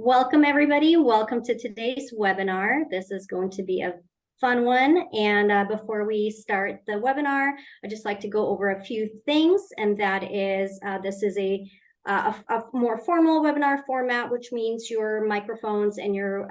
Welcome, everybody. Welcome to today's webinar. This is going to be a fun one. And before we start the webinar, I'd just like to go over a few things. And that is, this is a more formal webinar format, which means your microphones and your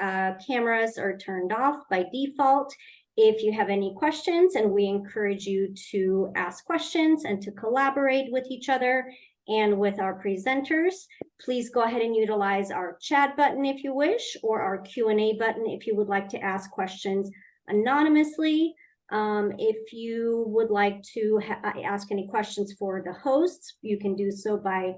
cameras are turned off by default. If you have any questions, and we encourage you to ask questions and to collaborate with each other and with our presenters, please go ahead and utilize our chat button if you wish, or our Q&A button if you would like to ask questions anonymously. If you would like to ask any questions for the hosts, you can do so by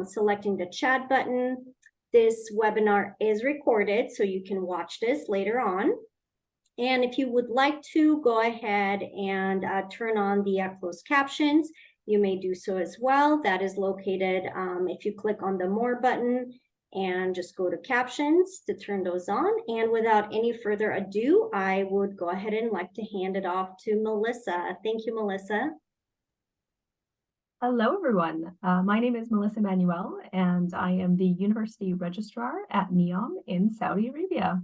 selecting the chat button. This webinar is recorded, so you can watch this later on. And if you would like to go ahead and turn on the closed captions, you may do so as well. That is located if you click on the More button and just go to Captions to turn those on. And without any further ado, I would go ahead and like to hand it off to Melissa. Thank you, Melissa. Hello, everyone. My name is Melissa Manuel, and I am the University Registrar at NEOM in Saudi Arabia.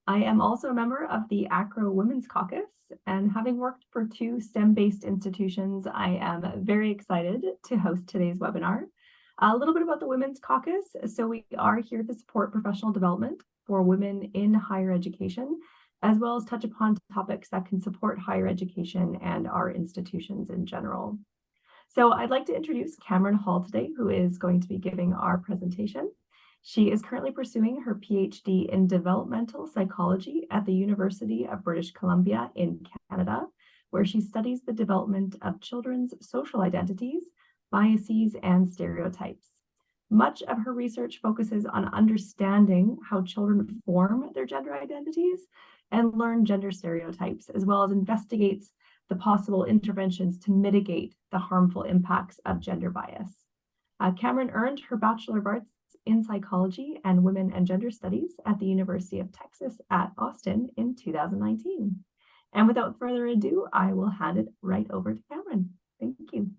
I am also a member of the ACRO Women's Caucus, and having worked for two STEM-based institutions, I am very excited to host today's webinar. A little bit about the Women's Caucus. So we are here to support professional development for women in higher education, as well as touch upon topics that can support higher education and our institutions in general. So I'd like to introduce Cameron Hall today, who is going to be giving our presentation. She is currently pursuing her PhD in Developmental Psychology at the University of British Columbia in Canada, where she studies the development of children's social identities, biases, and stereotypes. Much of her research focuses on understanding how children form their gender identities and learn gender stereotypes, as well as investigates the possible interventions to mitigate the harmful impacts of gender bias. Cameron earned her Bachelor of Arts in Psychology and Women and Gender Studies at the University of Texas at Austin in 2019. And without further ado, I will hand it right over to Cameron. Thank you.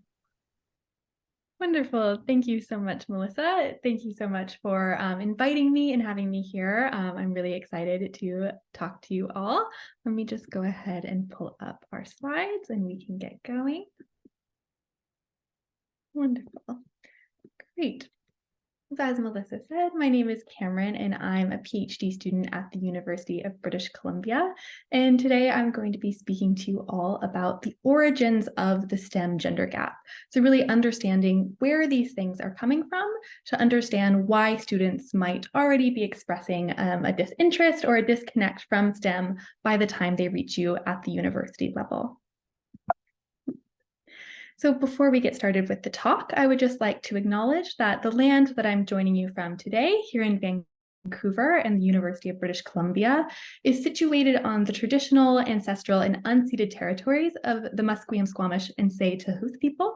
Wonderful. Thank you so much, Melissa. Thank you so much for inviting me and having me here. I'm really excited to talk to you all. Let me just go ahead and pull up our slides and we can get going. Wonderful. Great. As Melissa said, my name is Cameron and I'm a PhD student at the University of British Columbia. And today I'm going to be speaking to you all about the origins of the STEM gender gap. So really understanding where these things are coming from to understand why students might already be expressing a disinterest or a disconnect from STEM by the time they reach you at the university level. So before we get started with the talk, I would just like to acknowledge that the land that I'm joining you from today here in Vancouver and the University of British Columbia is situated on the traditional, ancestral, and unceded territories of the Musqueam, Squamish, and Tsay-Tahouth people.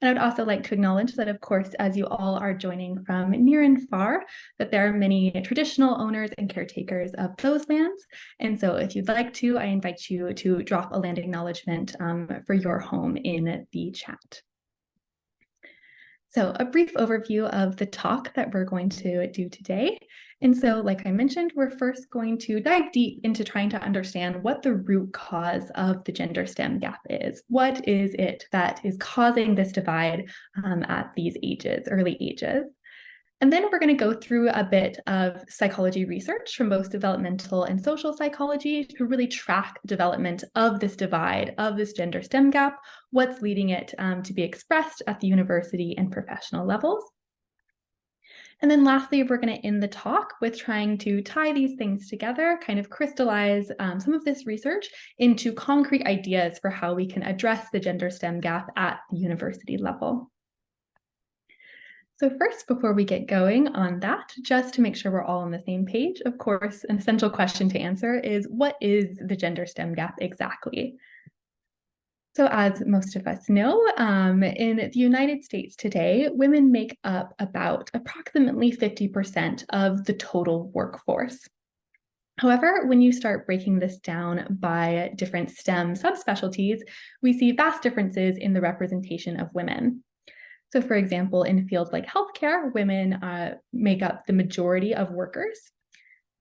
And I would also like to acknowledge that, of course, as you all are joining from near and far, that there are many traditional owners and caretakers of those lands. And so if you'd like to, I invite you to drop a land acknowledgement for your home in the chat. So a brief overview of the talk that we're going to do today. And so, like I mentioned, we're first going to dive deep into trying to understand what the root cause of the gender STEM gap is. What is it that is causing this divide at these ages, early ages? And then we're going to go through a bit of psychology research from both developmental and social psychology to really track the development of this divide, of this gender STEM gap, what's leading it to be expressed at the university and professional levels. And then lastly, we're going to end the talk with trying to tie these things together, kind of crystallize some of this research into concrete ideas for how we can address the gender STEM gap at the university level. So first, before we get going on that, just to make sure we're all on the same page, of course, an essential question to answer is, what is the gender STEM gap exactly? So as most of us know, in the United States today, women make up about approximately 50% of the total workforce. However, when you start breaking this down by different STEM subspecialties, we see vast differences in the representation of women. So for example, in fields like healthcare, women make up the majority of workers.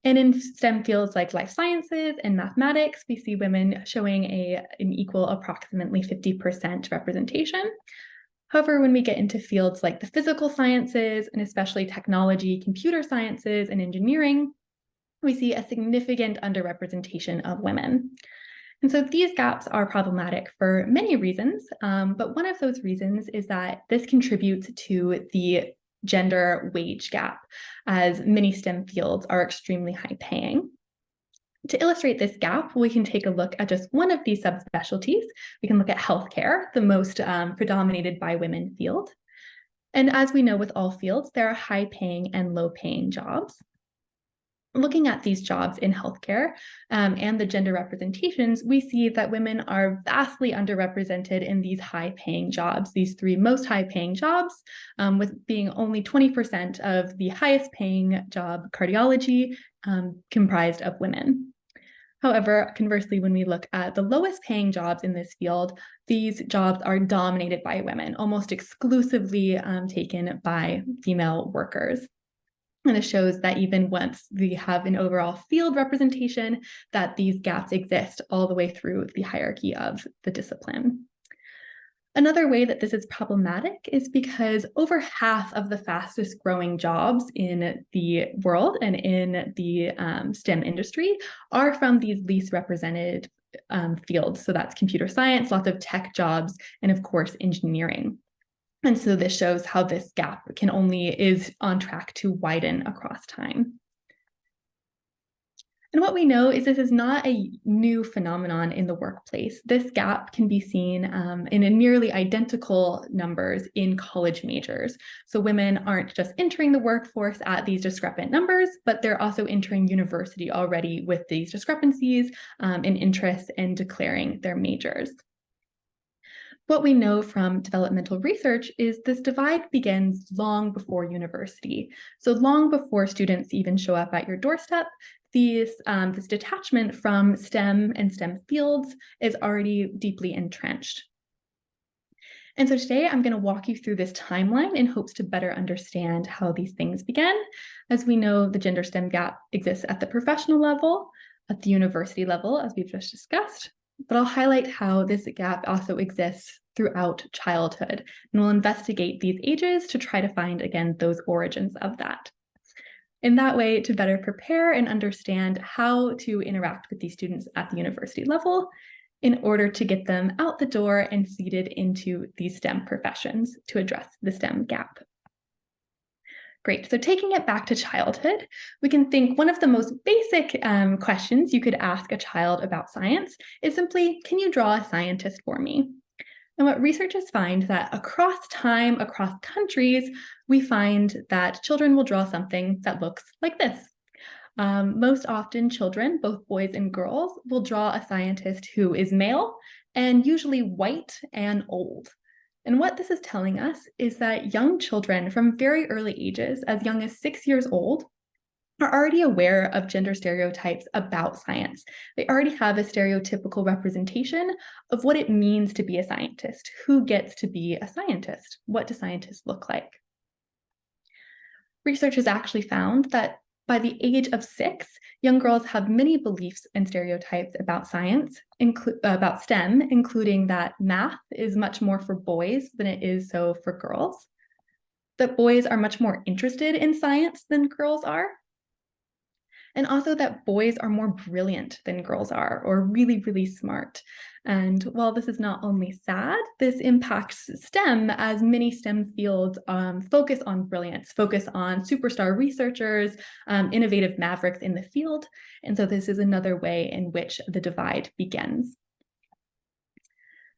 And in STEM fields like life sciences and mathematics, we see women showing an equal approximately 50% representation. However, when we get into fields like the physical sciences, and especially technology, computer sciences, and engineering, we see a significant underrepresentation of women. And so these gaps are problematic for many reasons, but one of those reasons is that this contributes to the gender wage gap, as many STEM fields are extremely high paying. To illustrate this gap, we can take a look at just one of these subspecialties. We can look at healthcare, the most predominated by women field. And as we know with all fields, there are high paying and low paying jobs. Looking at these jobs in healthcare and the gender representations, we see that women are vastly underrepresented in these high-paying jobs, these three most high-paying jobs, with being only 20% of the highest-paying job, cardiology, comprised of women. However, conversely, when we look at the lowest-paying jobs in this field, these jobs are dominated by women, almost exclusively taken by female workers. And it shows that even once we have an overall field representation, that these gaps exist all the way through the hierarchy of the discipline. Another way that this is problematic is because over half of the fastest growing jobs in the world and in the STEM industry are from these least represented fields. So that's computer science, lots of tech jobs, and of course, engineering. And so this shows how this gap is on track to widen across time. And what we know is this is not a new phenomenon in the workplace. This gap can be seen in nearly identical numbers in college majors. So women aren't just entering the workforce at these discrepant numbers, but they're also entering university already with these discrepancies in interests and declaring their majors. What we know from developmental research is this divide begins long before university. So long before students even show up at your doorstep, this detachment from STEM and STEM fields is already deeply entrenched. And so today I'm going to walk you through this timeline in hopes to better understand how these things began. As we know, the gender STEM gap exists at the professional level, at the university level, as we've just discussed, but I'll highlight how this gap also exists throughout childhood, and we'll investigate these ages to try to find, again, those origins of that. In that way, to better prepare and understand how to interact with these students at the university level in order to get them out the door and seated into these STEM professions to address the STEM gap. Great, so taking it back to childhood, we can think one of the most basic questions you could ask a child about science is simply, can you draw a scientist for me? And what researchers find that across time, across countries, we find that children will draw something that looks like this. Most often children, both boys and girls, will draw a scientist who is male and usually white and old. And what this is telling us is that young children from very early ages, as young as 6 years old, are already aware of gender stereotypes about science. They already have a stereotypical representation of what it means to be a scientist. Who gets to be a scientist? What do scientists look like? Research has actually found that by the age of 6, young girls have many beliefs and stereotypes about science, about STEM, including that math is much more for boys than it is so for girls, that boys are much more interested in science than girls are, and also that boys are more brilliant than girls are, or really, really smart. And while this is not only sad, this impacts STEM, as many STEM fields focus on brilliance, focus on superstar researchers, innovative mavericks in the field. And so this is another way in which the divide begins.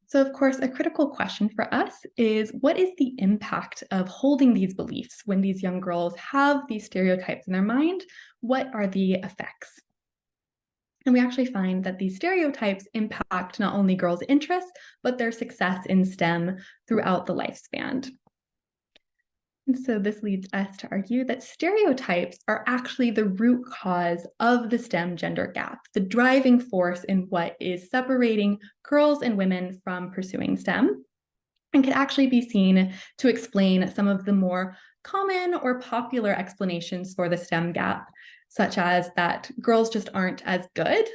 So of course, a critical question for us is, what is the impact of holding these beliefs when these young girls have these stereotypes in their mind? What are the effects? And we actually find that these stereotypes impact not only girls' interests, but their success in STEM throughout the lifespan. And so this leads us to argue that stereotypes are actually the root cause of the STEM gender gap, the driving force in what is separating girls and women from pursuing STEM. and can actually be seen to explain some of the more common or popular explanations for the STEM gap, such as that girls just aren't as good.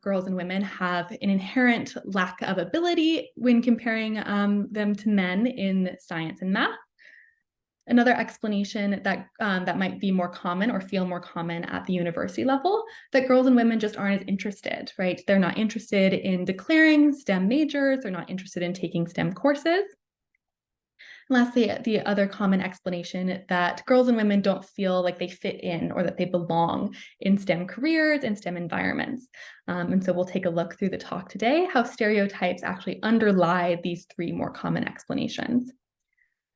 Girls and women have an inherent lack of ability when comparing them to men in science and math. Another explanation that that might be more common or feel more common at the university level, that girls and women just aren't as interested, right? They're not interested in declaring STEM majors, they're not interested in taking STEM courses. Lastly, the other common explanation that girls and women don't feel like they fit in or that they belong in STEM careers and STEM environments. And so we'll take a look through the talk today, how stereotypes actually underlie these three more common explanations,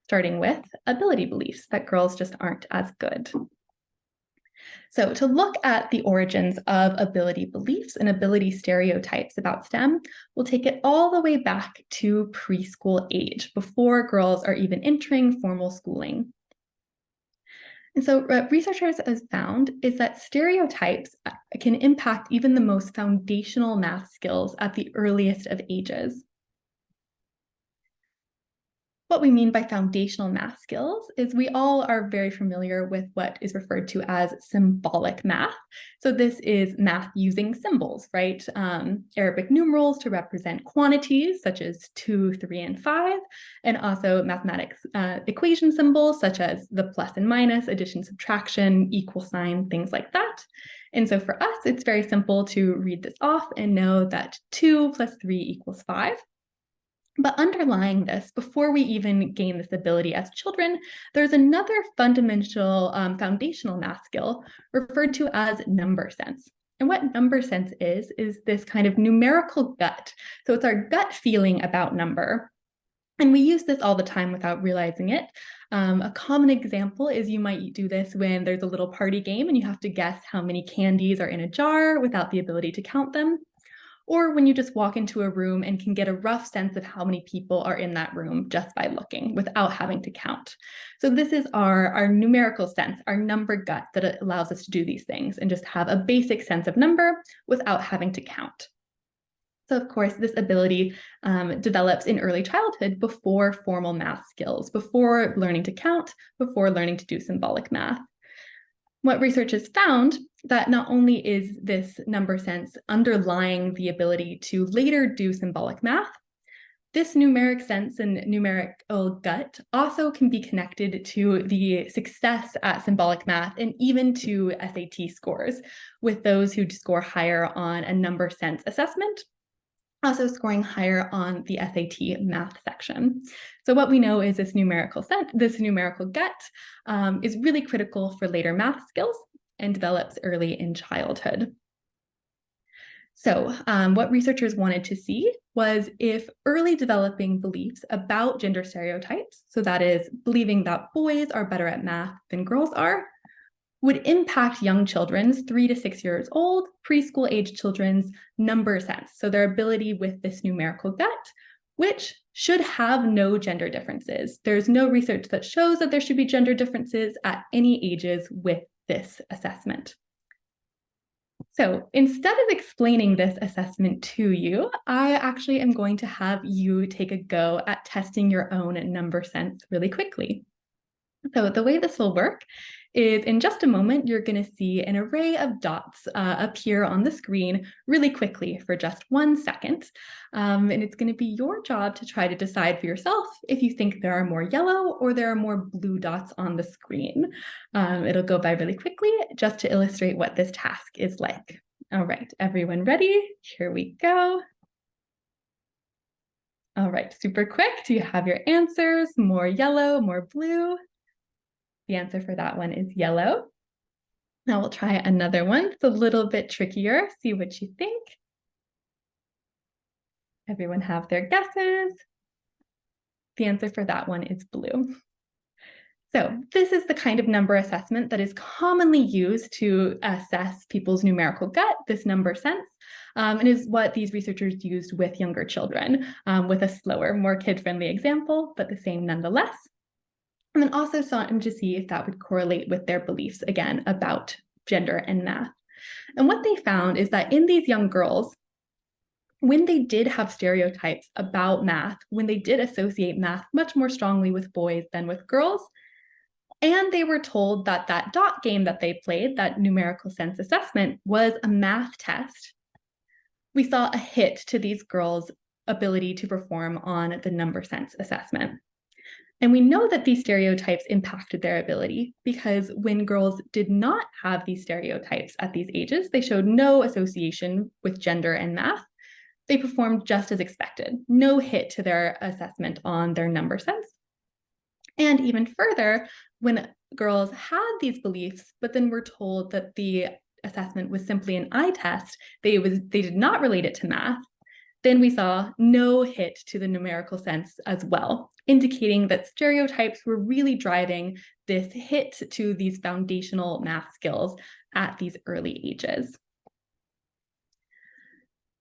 starting with ability beliefs that girls just aren't as good. So to look at the origins of ability beliefs and ability stereotypes about STEM, we'll take it all the way back to preschool age, before girls are even entering formal schooling. And so what researchers have found is that stereotypes can impact even the most foundational math skills at the earliest of ages. What we mean by foundational math skills is we all are very familiar with what is referred to as symbolic math. So this is math using symbols, right? Arabic numerals to represent quantities such as 2, 3, and 5, and also mathematics equation symbols such as the plus and minus, addition, subtraction, equal sign, things like that. And so for us, it's very simple to read this off and know that 2 plus 3 equals 5. But underlying this, before we even gain this ability as children, there's another fundamental foundational math skill referred to as number sense. And what number sense is this kind of numerical gut. So it's our gut feeling about number. And we use this all the time without realizing it. A common example is you might do this when there's a little party game and you have to guess how many candies are in a jar without the ability to count them. Or when you just walk into a room and can get a rough sense of how many people are in that room just by looking without having to count. So this is our numerical sense, our number gut that allows us to do these things and just have a basic sense of number without having to count. So of course, this ability develops in early childhood before formal math skills, before learning to count, before learning to do symbolic math. What research has found that not only is this number sense underlying the ability to later do symbolic math, this numeric sense and numerical gut also can be connected to the success at symbolic math and even to SAT scores, with those who score higher on a number sense assessment also scoring higher on the SAT math section. So what we know is this numerical gut is really critical for later math skills and develops early in childhood. So what researchers wanted to see was if early developing beliefs about gender stereotypes, so that is believing that boys are better at math than girls are, would impact young children's 3 to 6 years old, preschool age children's number sense, so their ability with this numerical gut, which should have no gender differences. There's no research that shows that there should be gender differences at any ages with this assessment. So instead of explaining this assessment to you, I actually am going to have you take a go at testing your own number sense really quickly. So the way this will work is in just a moment, you're going to see an array of dots appear on the screen really quickly for just 1 second. And it's going to be your job to try to decide for yourself if you think there are more yellow or there are more blue dots on the screen. It'll go by really quickly just to illustrate what this task is like. All right, everyone ready? Here we go. All right, super quick. Do you have your answers? More yellow, more blue? The answer for that one is yellow. Now we'll try another one. It's a little bit trickier. See what you think. Everyone have their guesses. The answer for that one is blue. So this is the kind of number assessment that is commonly used to assess people's numerical gut, this number sense, and is what these researchers used with younger children, with a slower, more kid-friendly example, but the same nonetheless. And then also sought to see if that would correlate with their beliefs, again, about gender and math. And what they found is that in these young girls, when they did have stereotypes about math, when they did associate math much more strongly with boys than with girls, and they were told that that dot game that they played, that numerical sense assessment, was a math test, we saw a hit to these girls' ability to perform on the number sense assessment. And we know that these stereotypes impacted their ability because when girls did not have these stereotypes at these ages, they showed no association with gender and math. They performed just as expected, no hit to their assessment on their number sense. And even further, when girls had these beliefs, but then were told that the assessment was simply an eye test, they did not relate it to math, then we saw no hit to the numerical sense as well, indicating that stereotypes were really driving this hit to these foundational math skills at these early ages.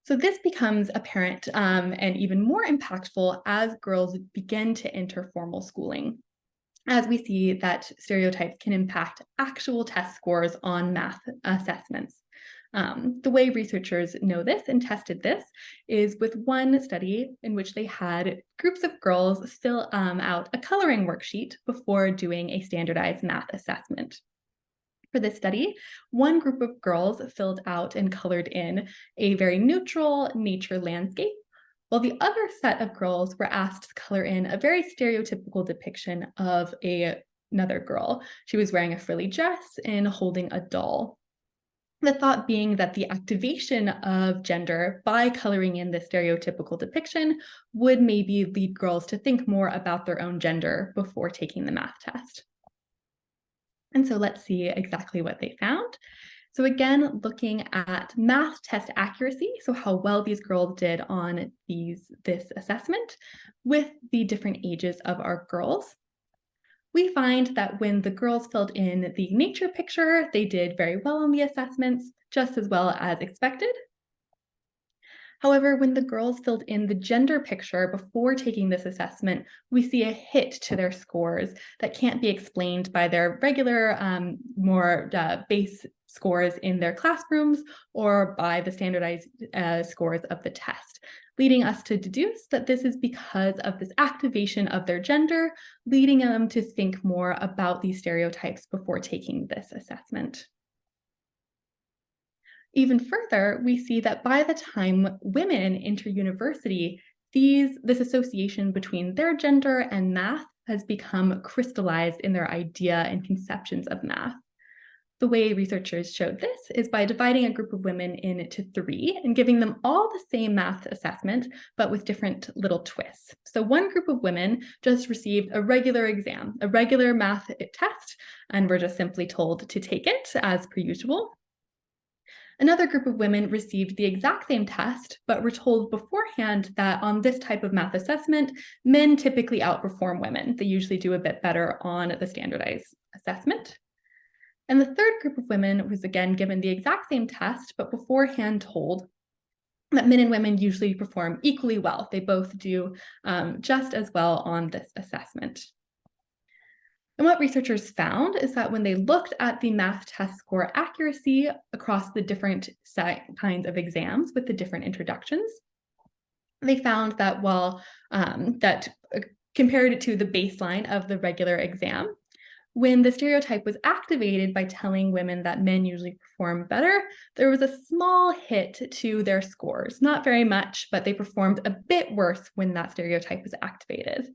So this becomes apparent and even more impactful as girls begin to enter formal schooling, as we see that stereotypes can impact actual test scores on math assessments. The way researchers know this and tested this is with one study in which they had groups of girls fill out a coloring worksheet before doing a standardized math assessment. For this study, one group of girls filled out and colored in a very neutral nature landscape, while the other set of girls were asked to color in a very stereotypical depiction of another girl. She was wearing a frilly dress and holding a doll. The thought being that the activation of gender by coloring in the stereotypical depiction would maybe lead girls to think more about their own gender before taking the math test. And so let's see exactly what they found. So again, looking at math test accuracy, so how well these girls did on this assessment with the different ages of our girls. We find that when the girls filled in the nature picture, they did very well on the assessments, just as well as expected. However, when the girls filled in the gender picture before taking this assessment, we see a hit to their scores that can't be explained by their regular, more base scores in their classrooms or by the standardized scores of the test, leading us to deduce that this is because of this activation of their gender, leading them to think more about these stereotypes before taking this assessment. Even further, we see that by the time women enter university, this association between their gender and math has become crystallized in their idea and conceptions of math. The way researchers showed this is by dividing a group of women into three and giving them all the same math assessment, but with different little twists. So one group of women just received a regular exam, a regular math test, and were just simply told to take it as per usual. Another group of women received the exact same test, but were told beforehand that on this type of math assessment, men typically outperform women. They usually do a bit better on the standardized assessment. And the third group of women was again given the exact same test, but beforehand told that men and women usually perform equally well. They both do just as well on this assessment. And what researchers found is that when they looked at the math test score accuracy across the different kinds of exams with the different introductions, they found that compared it to the baseline of the regular exam, when the stereotype was activated by telling women that men usually perform better, there was a small hit to their scores. Not very much, but they performed a bit worse when that stereotype was activated.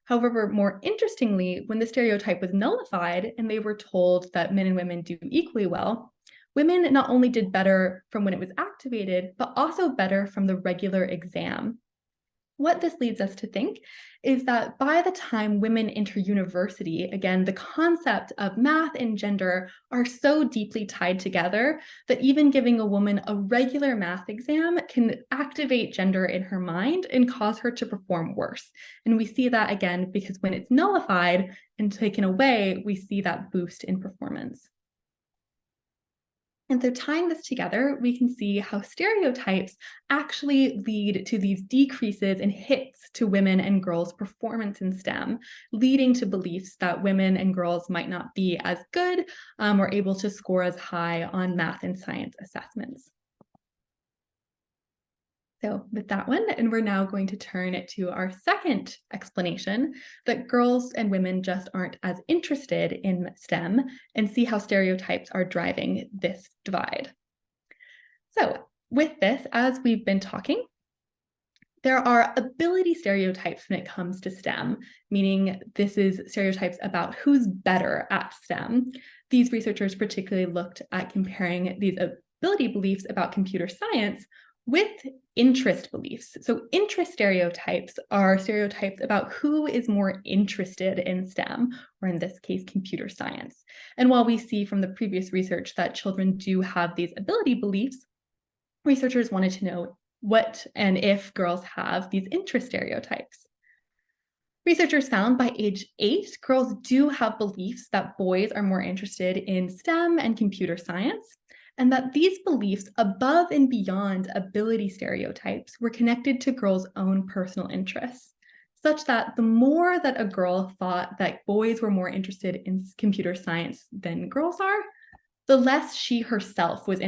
However, more interestingly, when the stereotype was nullified and they were told that men and women do equally well, women not only did better from when it was activated, but also better from the regular exam. What this leads us to think is that by the time women enter university, again, the concept of math and gender are so deeply tied together that even giving a woman a regular math exam can activate gender in her mind and cause her to perform worse. And we see that again because when it's nullified and taken away, we see that boost in performance. And so tying this together, we can see how stereotypes actually lead to these decreases in hits to women and girls' performance in STEM, leading to beliefs that women and girls might not be as good or able to score as high on math and science assessments. So with that one, and we're now going to turn it to our second explanation that girls and women just aren't as interested in STEM and see how stereotypes are driving this divide. So with this, as we've been talking, there are ability stereotypes when it comes to STEM, meaning this is stereotypes about who's better at STEM. These researchers particularly looked at comparing these ability beliefs about computer science with interest beliefs. So interest stereotypes are stereotypes about who is more interested in STEM, or in this case, computer science. And while we see from the previous research that children do have these ability beliefs, researchers wanted to know what and if girls have these interest stereotypes. Researchers found by age 8, girls do have beliefs that boys are more interested in STEM and computer science, and that these beliefs above and beyond ability stereotypes were connected to girls' own personal interests, such that the more that a girl thought that boys were more interested in computer science than girls are, the less she herself was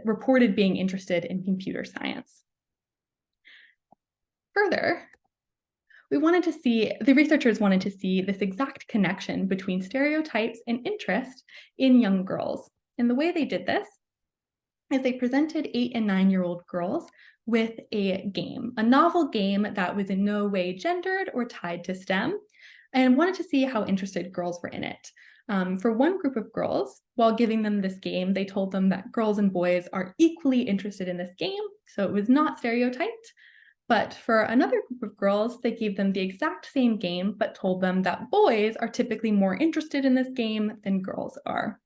reported being interested in computer science. Further, the researchers wanted to see this exact connection between stereotypes and interest in young girls. And the way they did this is they presented 8 and 9-year-old girls with a game, a novel game that was in no way gendered or tied to STEM, and wanted to see how interested girls were in it. For one group of girls, while giving them this game, they told them that girls and boys are equally interested in this game, so it was not stereotyped. But for another group of girls, they gave them the exact same game, but told them that boys are typically more interested in this game than girls are.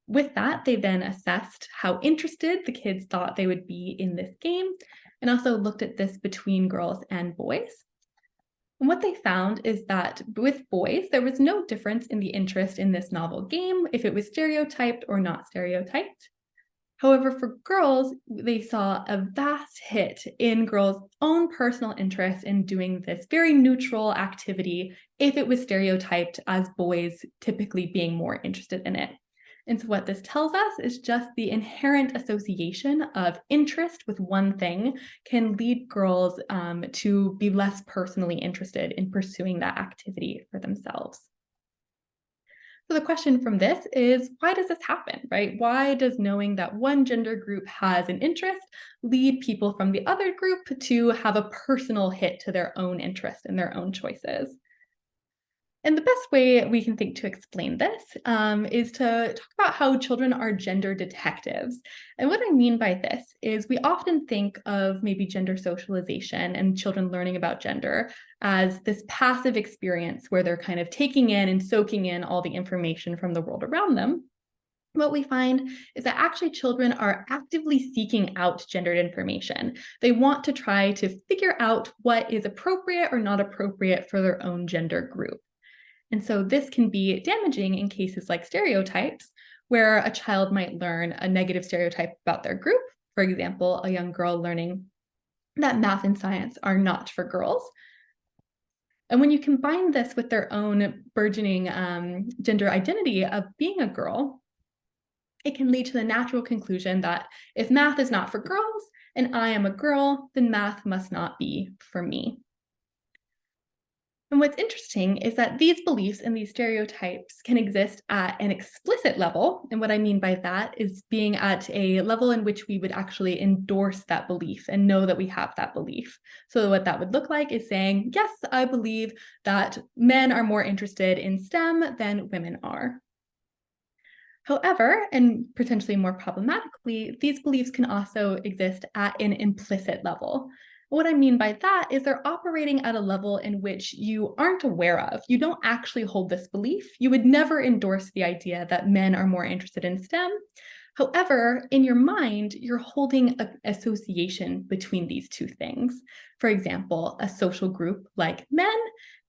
With that, they then assessed how interested the kids thought they would be in this game, and also looked at this between girls and boys. And what they found is that with boys, there was no difference in the interest in this novel game, if it was stereotyped or not stereotyped. However, for girls, they saw a vast hit in girls' own personal interest in doing this very neutral activity if it was stereotyped as boys typically being more interested in it. And so what this tells us is just the inherent association of interest with one thing can lead girls to be less personally interested in pursuing that activity for themselves. So the question from this is, why does this happen, right? Why does knowing that one gender group has an interest lead people from the other group to have a personal hit to their own interest and their own choices? And the best way we can think to explain this is to talk about how children are gender detectives. And what I mean by this is we often think of maybe gender socialization and children learning about gender as this passive experience where they're kind of taking in and soaking in all the information from the world around them. What we find is that actually children are actively seeking out gendered information. They want to try to figure out what is appropriate or not appropriate for their own gender group. And so this can be damaging in cases like stereotypes, where a child might learn a negative stereotype about their group. For example, a young girl learning that math and science are not for girls. And when you combine this with their own burgeoning gender identity of being a girl, it can lead to the natural conclusion that if math is not for girls and I am a girl, then math must not be for me. And what's interesting is that these beliefs and these stereotypes can exist at an explicit level. And what I mean by that is being at a level in which we would actually endorse that belief and know that we have that belief. So what that would look like is saying, yes, I believe that men are more interested in STEM than women are. However, and potentially more problematically, these beliefs can also exist at an implicit level. What I mean by that is they're operating at a level in which you aren't aware of. You don't actually hold this belief. You would never endorse the idea that men are more interested in STEM. However, in your mind, you're holding an association between these two things. For example, a social group like men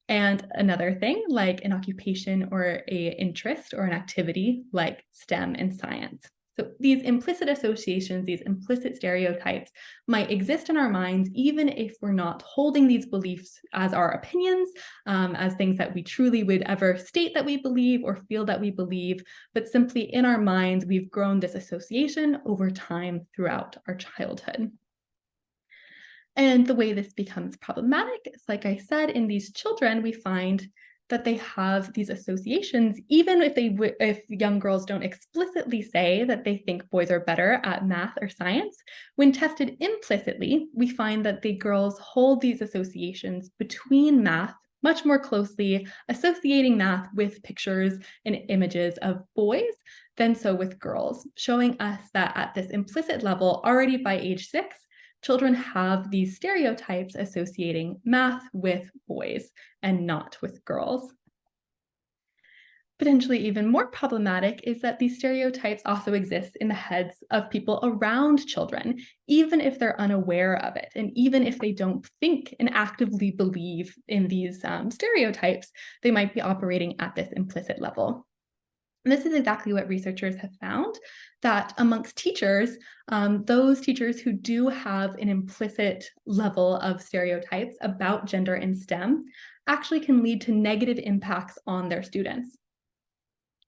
and another thing like an occupation or an interest or an activity like STEM and science. So these implicit associations, these implicit stereotypes might exist in our minds, even if we're not holding these beliefs as our opinions, as things that we truly would ever state that we believe or feel that we believe, but simply in our minds, we've grown this association over time throughout our childhood. And the way this becomes problematic is, like I said, in these children, we find that they have these associations, even if young girls don't explicitly say that they think boys are better at math or science. When tested implicitly, we find that the girls hold these associations between math much more closely, associating math with pictures and images of boys than so with girls, showing us that at this implicit level, already by age 6, children have these stereotypes associating math with boys and not with girls. Potentially even more problematic is that these stereotypes also exist in the heads of people around children, even if they're unaware of it, and even if they don't think and actively believe in these stereotypes, they might be operating at this implicit level. And this is exactly what researchers have found, that amongst teachers, those teachers who do have an implicit level of stereotypes about gender in STEM actually can lead to negative impacts on their students.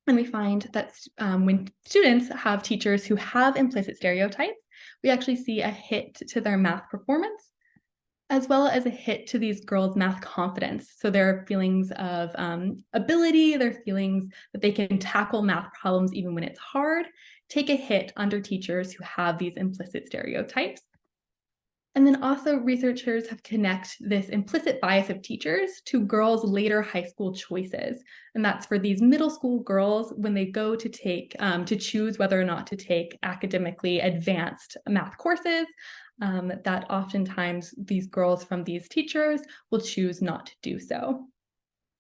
And we find that when students have teachers who have implicit stereotypes, we actually see a hit to their math performance, as well as a hit to these girls' math confidence. So their feelings of ability, their feelings that they can tackle math problems even when it's hard, take a hit under teachers who have these implicit stereotypes. And then also researchers have connected this implicit bias of teachers to girls' later high school choices. And that's for these middle school girls when they go to take, to choose whether or not to take academically advanced math courses, that oftentimes these girls from these teachers will choose not to do so.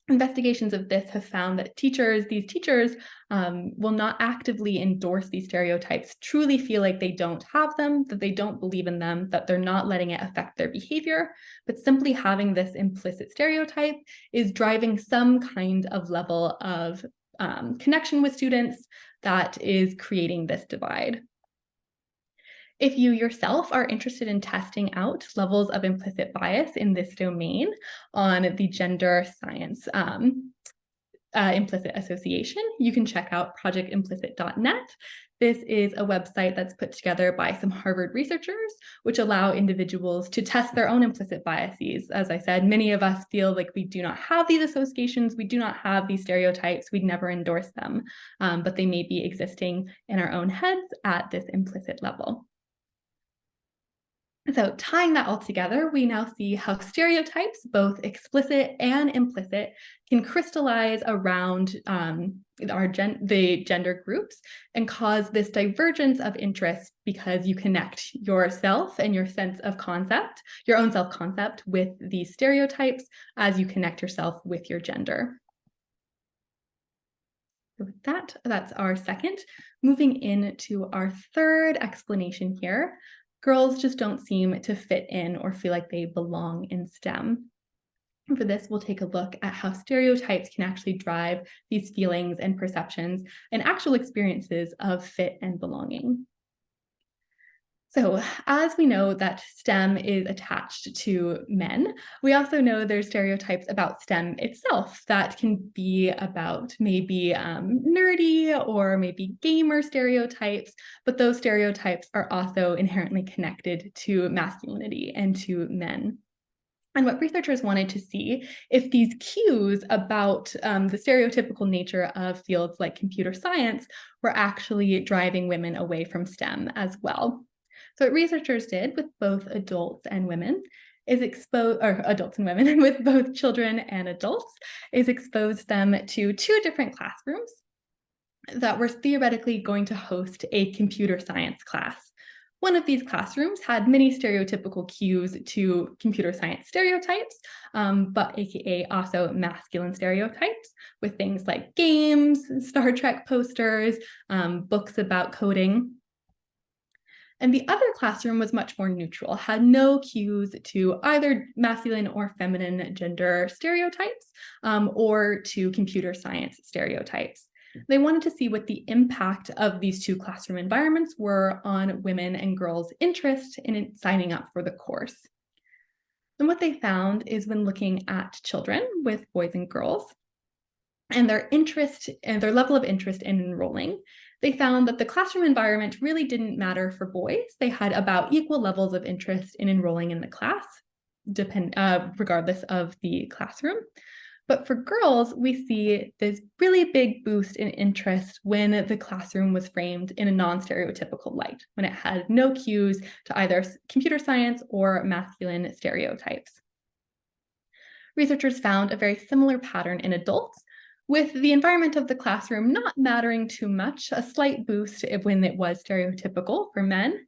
Investigations of this have found that these teachers will not actively endorse these stereotypes, truly feel like they don't have them, that they don't believe in them, that they're not letting it affect their behavior, but simply having this implicit stereotype is driving some kind of level of connection with students that is creating this divide. If you yourself are interested in testing out levels of implicit bias in this domain on the gender science implicit association, you can check out projectimplicit.net. This is a website that's put together by some Harvard researchers, which allow individuals to test their own implicit biases. As I said, many of us feel like we do not have these associations, we do not have these stereotypes, we'd never endorse them, but they may be existing in our own heads at this implicit level. So tying that all together, we now see how stereotypes, both explicit and implicit, can crystallize around the gender groups and cause this divergence of interest because you connect yourself and your sense of concept, your own self-concept, with these stereotypes as you connect yourself with your gender. So with that, that's our second. Moving into our third explanation here. Girls just don't seem to fit in or feel like they belong in STEM. And for this, we'll take a look at how stereotypes can actually drive these feelings and perceptions and actual experiences of fit and belonging. So as we know that STEM is attached to men, we also know there's stereotypes about STEM itself that can be about maybe nerdy or maybe gamer stereotypes, but those stereotypes are also inherently connected to masculinity and to men. And what researchers wanted to see if these cues about the stereotypical nature of fields like computer science were actually driving women away from STEM as well. So what researchers did with both adults and women is adults and women with both children and adults is expose them to 2 different classrooms that were theoretically going to host a computer science class. One of these classrooms had many stereotypical cues to computer science stereotypes, but AKA also masculine stereotypes with things like games, Star Trek posters, books about coding. And the other classroom was much more neutral, had no cues to either masculine or feminine gender stereotypes or to computer science stereotypes. They wanted to see what the impact of these 2 classroom environments were on women and girls' interest in signing up for the course. And what they found is when looking at children with boys and girls, and their interest and their level of interest in enrolling, they found that the classroom environment really didn't matter for boys. They had about equal levels of interest in enrolling in the class, regardless of the classroom. But for girls, we see this really big boost in interest when the classroom was framed in a non-stereotypical light, when it had no cues to either computer science or masculine stereotypes. Researchers found a very similar pattern in adults, with the environment of the classroom not mattering too much, a slight boost when it was stereotypical for men,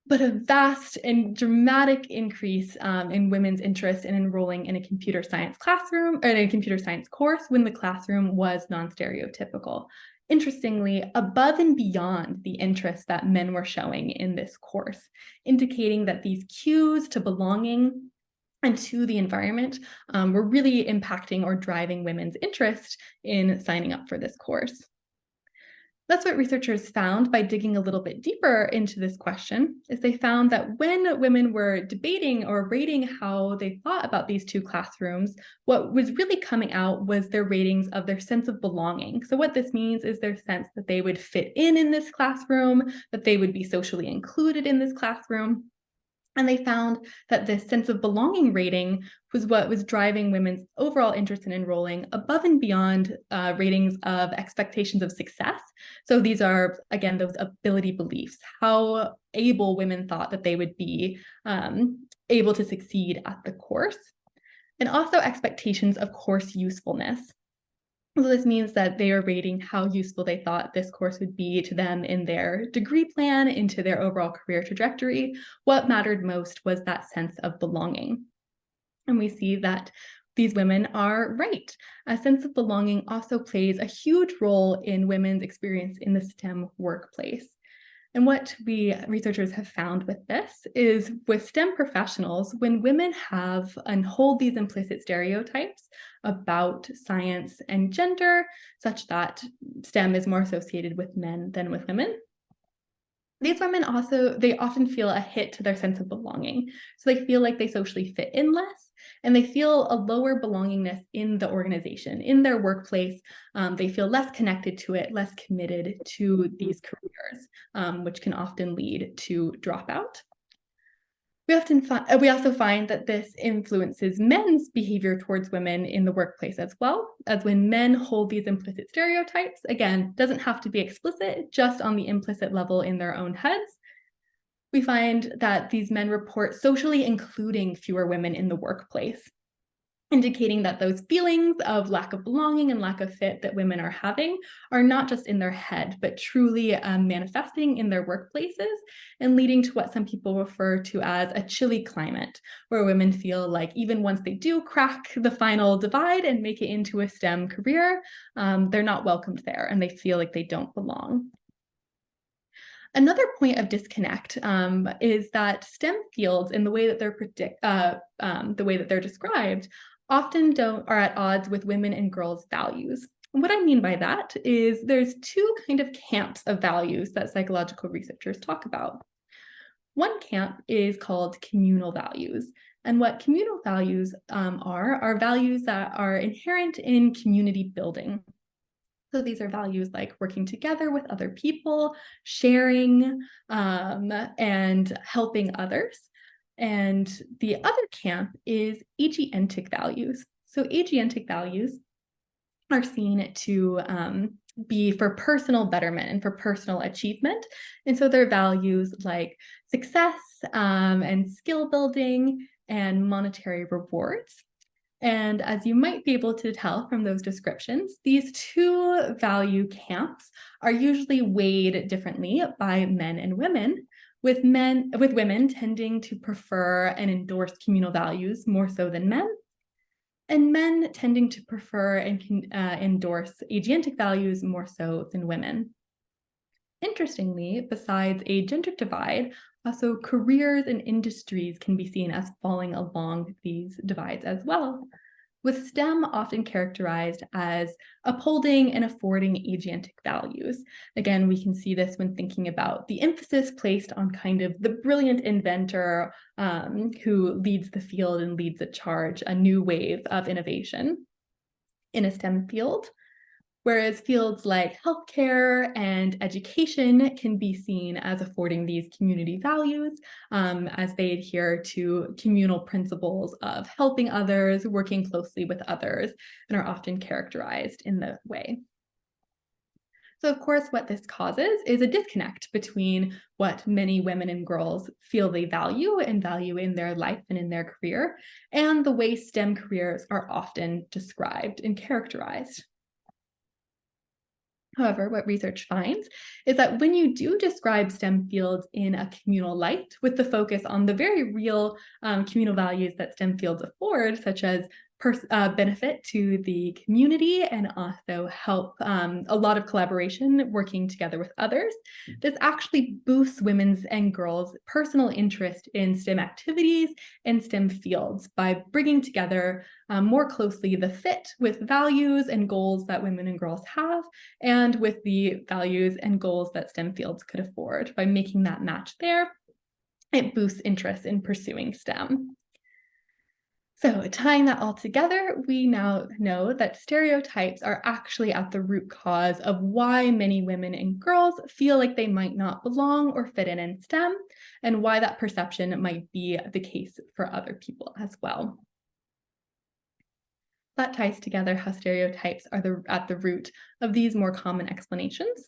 but a vast and dramatic increase in women's interest in enrolling in a computer science classroom or in a computer science course when the classroom was non-stereotypical. Interestingly, above and beyond the interest that men were showing in this course, indicating that these cues to belonging and to the environment were really impacting or driving women's interest in signing up for this course. That's what researchers found by digging a little bit deeper into this question, is they found that when women were debating or rating how they thought about these two classrooms, what was really coming out was their ratings of their sense of belonging. So what this means is their sense that they would fit in this classroom, that they would be socially included in this classroom. And they found that this sense of belonging rating was what was driving women's overall interest in enrolling above and beyond ratings of expectations of success. So these are, again, those ability beliefs, how able women thought that they would be able to succeed at the course, and also expectations of course usefulness. So this means that they are rating how useful they thought this course would be to them in their degree plan, into their overall career trajectory. What mattered most was that sense of belonging. And we see that these women are right. A sense of belonging also plays a huge role in women's experience in the STEM workplace. And what we researchers have found with this is with STEM professionals, when women have and hold these implicit stereotypes about science and gender, such that STEM is more associated with men than with women, these women they often feel a hit to their sense of belonging. So they feel like they socially fit in less, and they feel a lower belongingness in the organization, in their workplace. They feel less connected to it, less committed to these careers, which can often lead to dropout. We also find that this influences men's behavior towards women in the workplace as well, as when men hold these implicit stereotypes, again, doesn't have to be explicit, just on the implicit level in their own heads. We find that these men report socially including fewer women in the workplace, indicating that those feelings of lack of belonging and lack of fit that women are having are not just in their head, but truly manifesting in their workplaces and leading to what some people refer to as a chilly climate, where women feel like even once they do crack the final divide and make it into a STEM career, they're not welcomed there and they feel like they don't belong. Another point of disconnect is that STEM fields, in the way that they're described, often are at odds with women and girls' values. And what I mean by that is there's two kind of camps of values that psychological researchers talk about. One camp is called communal values. And what communal values are values that are inherent in community building. So these are values like working together with other people, sharing, and helping others. And the other camp is agentic values. So agentic values are seen to be for personal betterment and for personal achievement. And so they're values like success and skill building and monetary rewards. And as you might be able to tell from those descriptions, these two value camps are usually weighed differently by men and women, with women tending to prefer and endorse communal values more so than men, and men tending to prefer and endorse agentic values more so than women. Interestingly, besides a gender divide, also careers and industries can be seen as falling along these divides as well, with STEM often characterized as upholding and affording agentic values. Again, we can see this when thinking about the emphasis placed on kind of the brilliant inventor who leads the field and leads the charge, a new wave of innovation. in a STEM field, whereas fields like healthcare and education can be seen as affording these community values as they adhere to communal principles of helping others, working closely with others, and are often characterized in that way. So of course, what this causes is a disconnect between what many women and girls feel they value and value in their life and in their career, and the way STEM careers are often described and characterized. However, what research finds is that when you do describe STEM fields in a communal light, with the focus on the very real communal values that STEM fields afford, such as benefit to the community and also help a lot of collaboration working together with others, this actually boosts women's and girls' personal interest in STEM activities and STEM fields by bringing together more closely the fit with values and goals that women and girls have, and with the values and goals that STEM fields could afford. By making that match there, it boosts interest in pursuing STEM. So tying that all together, we now know that stereotypes are actually at the root cause of why many women and girls feel like they might not belong or fit in STEM, and why that perception might be the case for other people as well. That ties together how stereotypes are at the root of these more common explanations.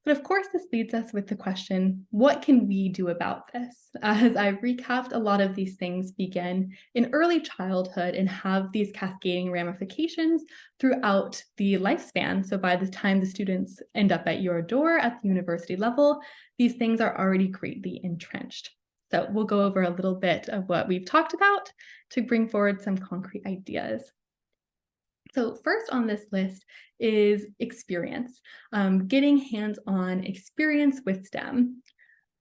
But of course, this leads us with the question, what can we do about this? As I've recapped, a lot of these things begin in early childhood and have these cascading ramifications throughout the lifespan. So by the time the students end up at your door at the university level, these things are already greatly entrenched. So we'll go over a little bit of what we've talked about to bring forward some concrete ideas. So first on this list is experience, getting hands-on experience with STEM.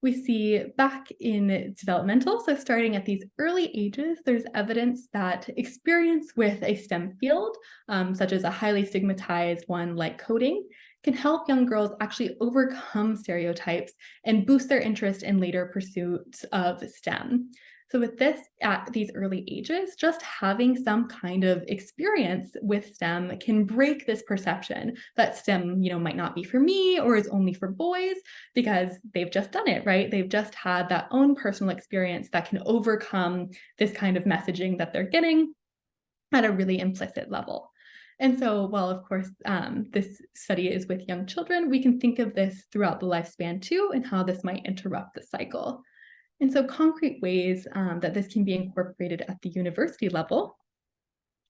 We see back in developmental, so starting at these early ages, there's evidence that experience with a STEM field, such as a highly stigmatized one like coding, can help young girls actually overcome stereotypes and boost their interest in later pursuits of STEM. So with this, at these early ages, just having some kind of experience with STEM can break this perception that STEM, might not be for me or is only for boys, because they've just done it, right? They've just had that own personal experience that can overcome this kind of messaging that they're getting at a really implicit level. And so while, of course, this study is with young children, we can think of this throughout the lifespan too, and how this might interrupt the cycle. And so concrete ways that this can be incorporated at the university level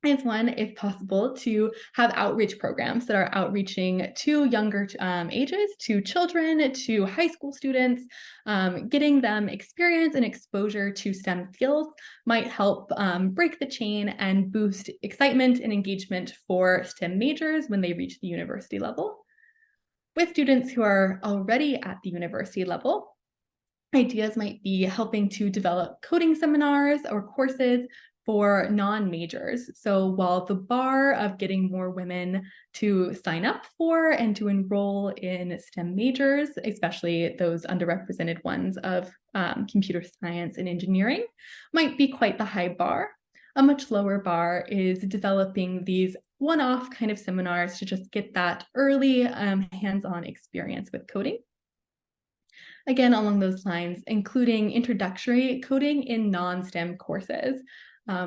is one, if possible, to have outreach programs that are outreaching to younger ages, to children, to high school students. Getting them experience and exposure to STEM fields might help break the chain and boost excitement and engagement for STEM majors when they reach the university level. With students who are already at the university level, ideas might be helping to develop coding seminars or courses for non-majors. So while the bar of getting more women to sign up for and to enroll in STEM majors, especially those underrepresented ones of computer science and engineering, might be quite the high bar, a much lower bar is developing these one-off kind of seminars to just get that early hands-on experience with coding. Again, along those lines, including introductory coding in non-STEM courses.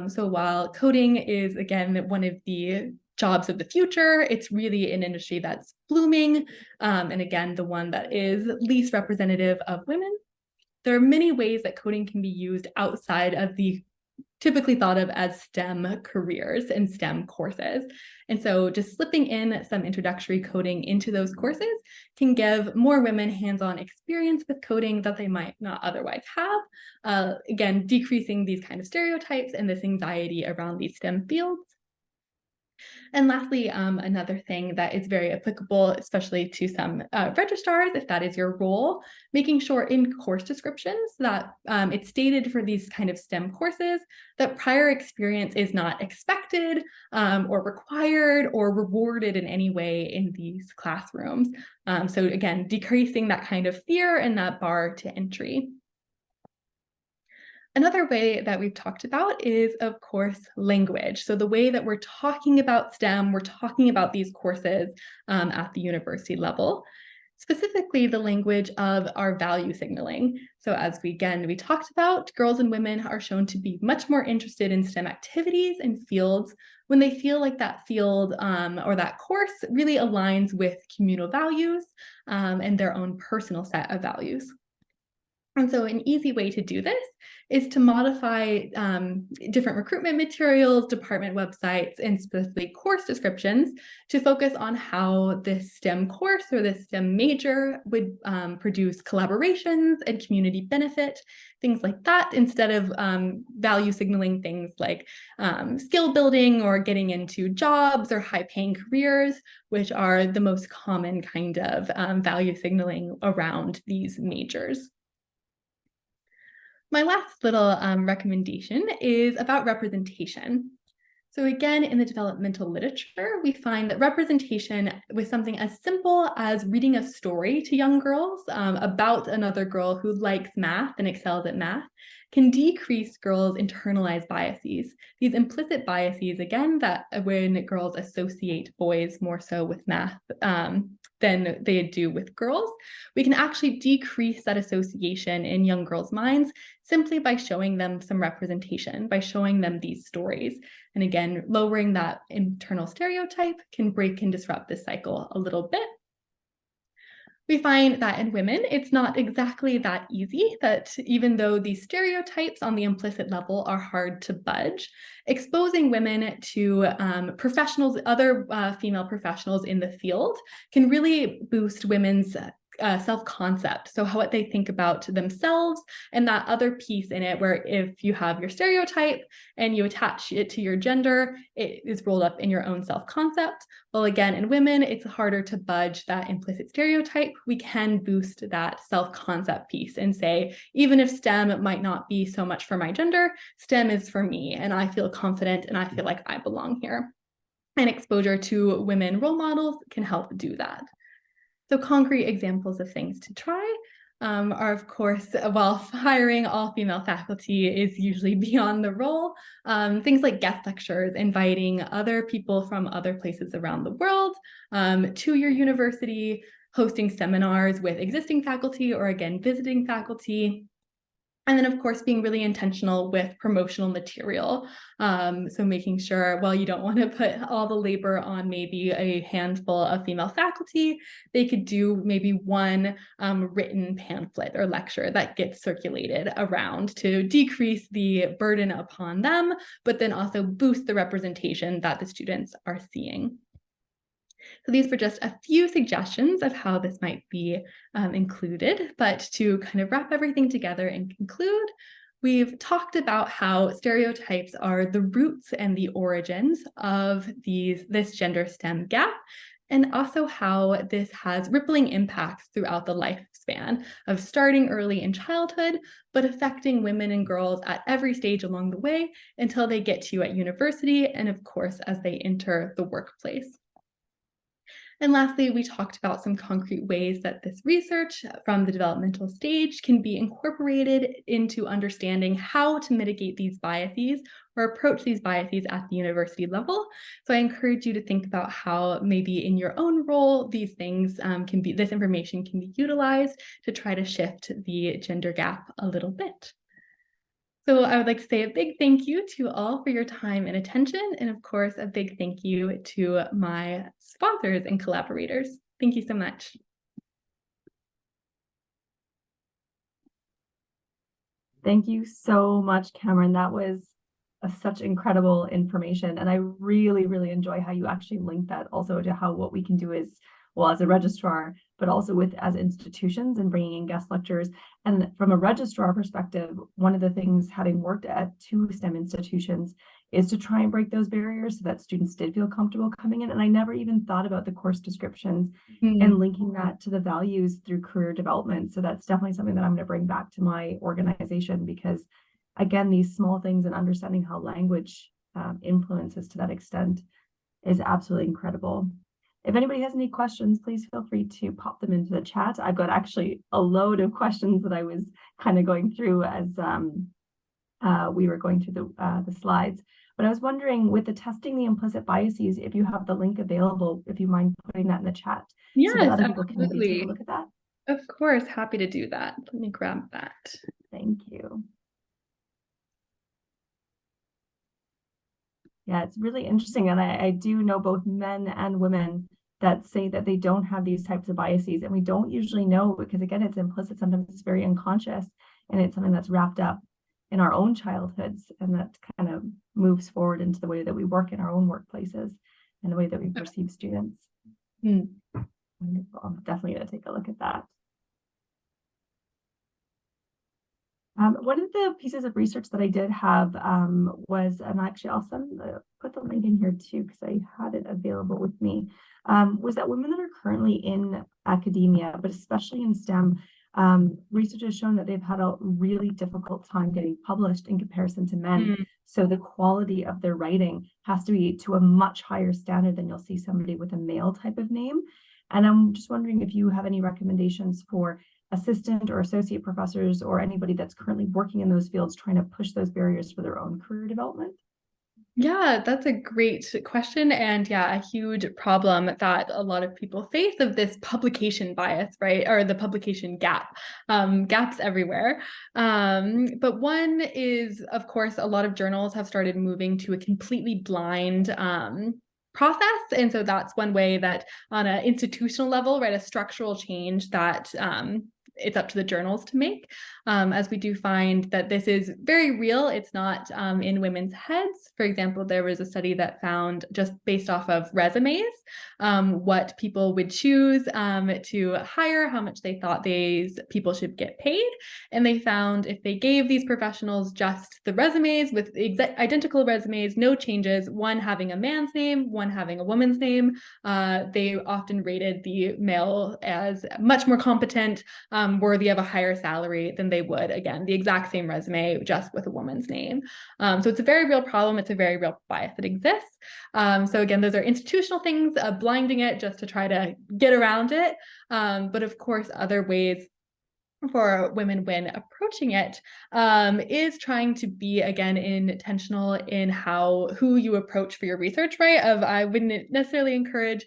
So while coding is, again, one of the jobs of the future, it's really an industry that's blooming, and again, the one that is least representative of women. There are many ways that coding can be used outside of the typically thought of as STEM careers and STEM courses. And so just slipping in some introductory coding into those courses can give more women hands-on experience with coding that they might not otherwise have. Again, decreasing these kind of stereotypes and this anxiety around these STEM fields. And lastly, another thing that is very applicable, especially to some registrars, if that is your role, making sure in course descriptions that it's stated for these kind of STEM courses that prior experience is not expected or required or rewarded in any way in these classrooms. So again, decreasing that kind of fear and that bar to entry. Another way that we've talked about is, of course, language. So the way that we're talking about STEM, we're talking about these courses at the university level, specifically the language of our value signaling. So as we talked about, girls and women are shown to be much more interested in STEM activities and fields when they feel like that field or that course really aligns with communal values and their own personal set of values. And so an easy way to do this is to modify different recruitment materials, department websites, and specifically course descriptions to focus on how this STEM course or this STEM major would produce collaborations and community benefit, things like that, instead of value signaling things like skill building or getting into jobs or high-paying careers, which are the most common kind of value signaling around these majors. My last little recommendation is about representation. So again, in the developmental literature, we find that representation with something as simple as reading a story to young girls about another girl who likes math and excels at math can decrease girls' internalized biases. These implicit biases, again, that when girls associate boys more so with math than they do with girls, we can actually decrease that association in young girls' minds simply by showing them some representation, by showing them these stories. And again, lowering that internal stereotype can break and disrupt this cycle a little bit. We find that in women, it's not exactly that easy, that even though these stereotypes on the implicit level are hard to budge, exposing women to professionals, other female professionals in the field can really boost women's self-concept. So what they think about themselves, and that other piece in it where if you have your stereotype and you attach it to your gender, it is rolled up in your own self-concept. Well, again, in women, it's harder to budge that implicit stereotype. We can boost that self-concept piece and say, even if STEM might not be so much for my gender, STEM is for me, and I feel confident and I feel like I belong here. And exposure to women role models can help do that. So concrete examples of things to try are, of course, while hiring all female faculty is usually beyond the role, things like guest lectures, inviting other people from other places around the world to your university, hosting seminars with existing faculty or, again, visiting faculty. And then, of course, being really intentional with promotional material. So making sure, well, you don't want to put all the labor on maybe a handful of female faculty. They could do maybe one written pamphlet or lecture that gets circulated around to decrease the burden upon them, but then also boost the representation that the students are seeing. So these were just a few suggestions of how this might be included, but to kind of wrap everything together and conclude, we've talked about how stereotypes are the roots and the origins of this gender STEM gap, and also how this has rippling impacts throughout the lifespan of starting early in childhood, but affecting women and girls at every stage along the way until they get to at university, and of course, as they enter the workplace. And lastly, we talked about some concrete ways that this research from the developmental stage can be incorporated into understanding how to mitigate these biases or approach these biases at the university level. So I encourage you to think about how maybe in your own role, these things this information can be utilized to try to shift the gender gap a little bit. So I would like to say a big thank you to all for your time and attention, and of course, a big thank you to my sponsors and collaborators. Thank you so much. Thank you so much, Cameron. That was such incredible information. And I really, really enjoy how you actually link that also to how what we can do is, well, as a registrar, but also as institutions and bringing in guest lectures. And from a registrar perspective, one of the things, having worked at 2 STEM institutions, is to try and break those barriers so that students did feel comfortable coming in. And I never even thought about the course descriptions and linking that to the values through career development. So that's definitely something that I'm going to bring back to my organization, because again, these small things and understanding how language influences to that extent is absolutely incredible. If anybody has any questions, please feel free to pop them into the chat. I've got actually a load of questions that I was kind of going through as we were going through the slides. But I was wondering, with the testing the implicit biases, if you have the link available, if you mind putting that in the chat, so that Yes, other people can maybe take a absolutely. look at that. Of course, happy to do that. Let me grab that. Thank you. Yeah, it's really interesting. And I do know both men and women that say that they don't have these types of biases. And we don't usually know because, again, it's implicit. Sometimes it's very unconscious and it's something that's wrapped up in our own childhoods, and that kind of moves forward into the way that we work in our own workplaces and the way that we perceive students. Wonderful. I'm definitely going to take a look at that. One of the pieces of research that I did have was, and actually I'll put the link in here too, because I had it available with me, was that women that are currently in academia, but especially in STEM, research has shown that they've had a really difficult time getting published in comparison to men. So the quality of their writing has to be to a much higher standard than you'll see somebody with a male type of name. And I'm just wondering if you have any recommendations for assistant or associate professors or anybody that's currently working in those fields trying to push those barriers for their own career development? Yeah, that's a great question. And yeah, a huge problem that a lot of people face of this publication bias, right? Or the publication gap, gaps everywhere. But one is, of course, a lot of journals have started moving to a completely blind process. And so that's one way that on an institutional level, right, a structural change that it's up to the journals to make, as we do find that this is very real. It's not in women's heads. For example, there was a study that found, just based off of resumes, what people would choose to hire, how much they thought these people should get paid. And they found if they gave these professionals just the resumes with identical resumes, no changes, one having a man's name, one having a woman's name, they often rated the male as much more competent, worthy of a higher salary than they would, again, the exact same resume, just with a woman's name. So it's a very real problem. It's a very real bias that exists. So again, those are institutional things, blinding it just to try to get around it. But of course, other ways for women when approaching it is trying to be, again, intentional in who you approach for your research, right? I wouldn't necessarily encourage,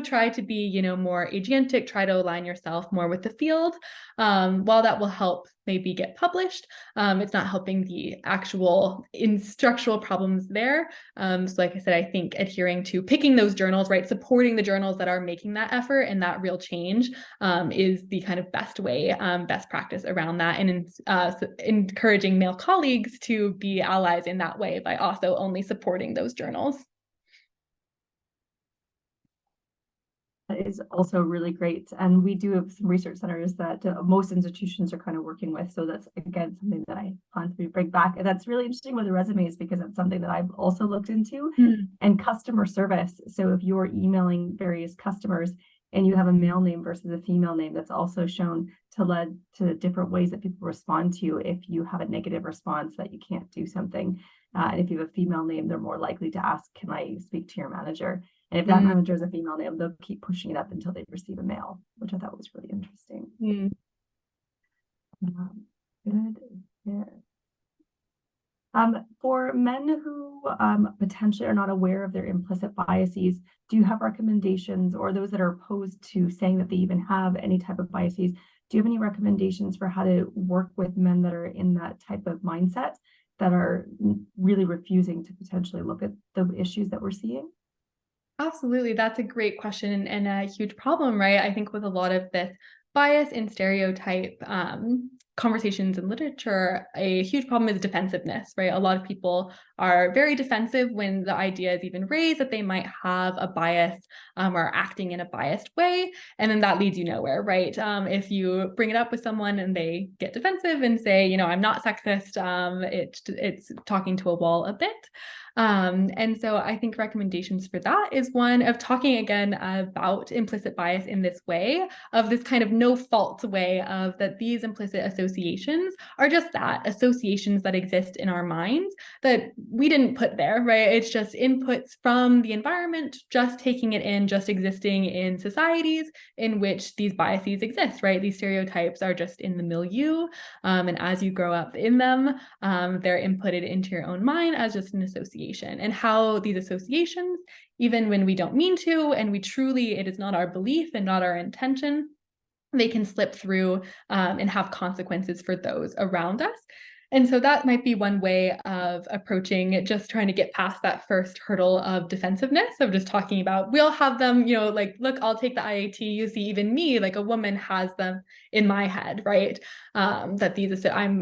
try to be, more agentic, try to align yourself more with the field. While that will help maybe get published, it's not helping the actual structural problems there. So like I said, I think adhering to picking those journals, right, supporting the journals that are making that effort and that real change is the kind of best way, best practice around that, and encouraging male colleagues to be allies in that way by also only supporting those journals. That is also really great. And we do have some research centers that most institutions are kind of working with. So that's, again, something that I plan to bring back. And that's really interesting with the resumes, because it's something that I've also looked into. And customer service. So if you're emailing various customers and you have a male name versus a female name, that's also shown to lead to different ways that people respond to you. If you have a negative response that you can't do something, and if you have a female name, they're more likely to ask, can I speak to your manager? And if that manager is a female name, they'll keep pushing it up until they receive a male, which I thought was really interesting. Good. Yeah. For men who potentially are not aware of their implicit biases, do you have recommendations, or those that are opposed to saying that they even have any type of biases, do you have any recommendations for how to work with men that are in that type of mindset, that are really refusing to potentially look at the issues that we're seeing? Absolutely. That's a great question and a huge problem, right? I think with a lot of this bias and stereotype conversations in literature, a huge problem is defensiveness, right? A lot of people are very defensive when the idea is even raised that they might have a bias or acting in a biased way. And then that leads you nowhere, right? If you bring it up with someone and they get defensive and say, I'm not sexist, it's talking to a wall a bit. And so I think recommendations for that is one of talking again about implicit bias in this way, of this kind of no fault way of that these implicit associations are just that, associations that exist in our minds that we didn't put there, right? It's just inputs from the environment, just taking it in, just existing in societies in which these biases exist, right? These stereotypes are just in the milieu. And as you grow up in them, they're inputted into your own mind as just an association. And how these associations, even when we don't mean to, and it is not our belief and not our intention, they can slip through and have consequences for those around us. And so that might be one way of approaching just trying to get past that first hurdle of defensiveness, of just talking about, we'll have them, like, look, I'll take the IAT, you see, even me, like a woman has them in my head, right? I'm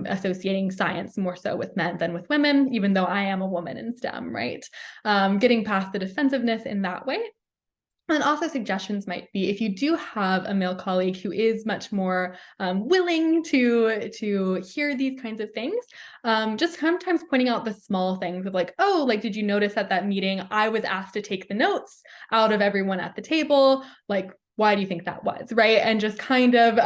associating science more so with men than with women, even though I am a woman in STEM, right? Getting past the defensiveness in that way. And also suggestions might be, if you do have a male colleague who is much more willing to hear these kinds of things, just sometimes pointing out the small things of like, oh, like, did you notice at that meeting, I was asked to take the notes out of everyone at the table? Like, why do you think that was, right? And just kind of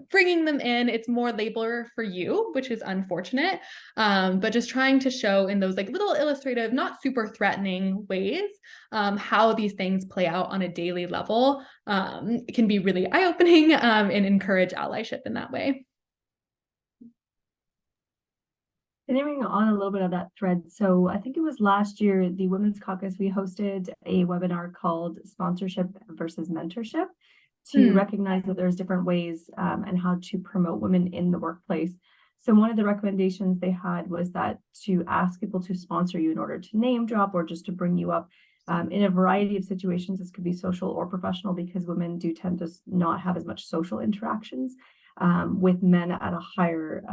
bringing them in. It's more labeler for you, which is unfortunate, but just trying to show in those like little illustrative, not super threatening ways, how these things play out on a daily level can be really eye-opening and encourage allyship in that way. Continuing on a little bit of that thread, so I think it was last year, the Women's Caucus, we hosted a webinar called Sponsorship versus Mentorship to recognize that there's different ways and how to promote women in the workplace. So one of the recommendations they had was that to ask people to sponsor you in order to name drop or just to bring you up in a variety of situations. This could be social or professional, because women do tend to not have as much social interactions with men at a higher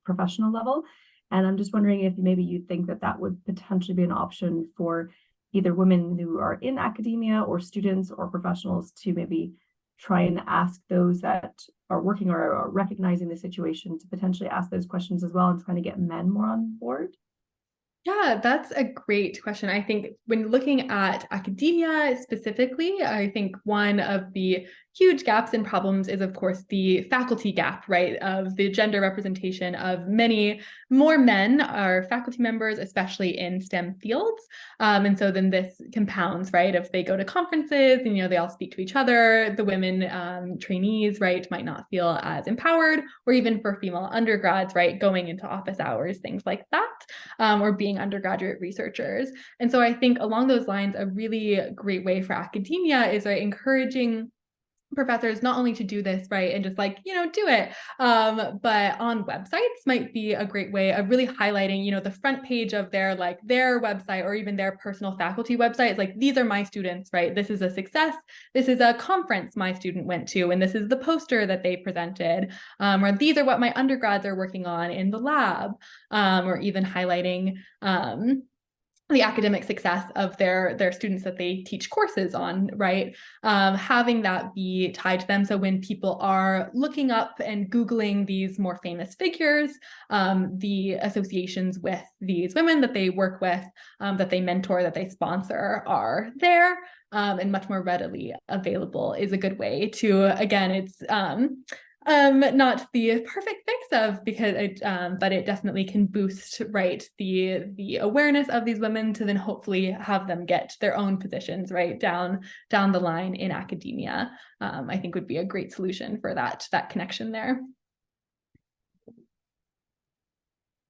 professional level. And I'm just wondering if maybe you think that that would potentially be an option for either women who are in academia or students or professionals to maybe try and ask those that are working or are recognizing the situation to potentially ask those questions as well and trying to get men more on board. Yeah, that's a great question. I think when looking at academia specifically, I think one of the huge gaps and problems is, of course, the faculty gap, right? Of the gender representation of many more men are faculty members, especially in STEM fields. And so then this compounds, right? If they go to conferences and, they all speak to each other, the women trainees, right, might not feel as empowered, or even for female undergrads, right, going into office hours, things like that, or being undergraduate researchers. And so I think along those lines, a really great way for academia is encouraging professors not only to do this, right, and just like, do it, but on websites might be a great way of really highlighting, the front page of their website or even their personal faculty website. It's like, these are my students, right? This is a success. This is a conference my student went to, and this is the poster that they presented, or these are what my undergrads are working on in the lab, or even highlighting the academic success of their students that they teach courses on, right? Having that be tied to them. So when people are looking up and Googling these more famous figures, the associations with these women that they work with, that they mentor, that they sponsor are there, and much more readily available is a good way to, again, it's not the perfect fix of, because but it definitely can boost, right, the awareness of these women to then hopefully have them get their own positions, right, down the line in academia. I think would be a great solution for that connection there.